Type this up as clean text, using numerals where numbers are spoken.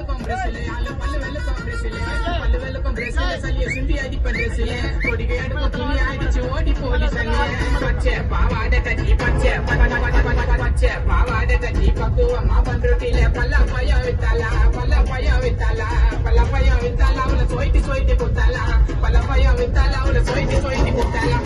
வெளுக்கும் பிரசிலே அல்ல பல்லு வெளுக்கும் பிரசிலே பல்லு வெளுக்கும் பிரசிலே சல்லிய சிந்தி அடிப்ப பிரசிலே கொடிக எடுக்கும் துணி அடிச்சு ஓடி போடி சல்லிய பச்சை பாவாடை கட்டி பச்சை பாவாடை கட்டி பக்குவமா பண்றதில்ல பல்ல பையன் வித்தாலா அவளை சொயிட்டு குத்தாலா பல்ல பையன் வித்தாலா அவளை சொயிட்டு குத்தாலா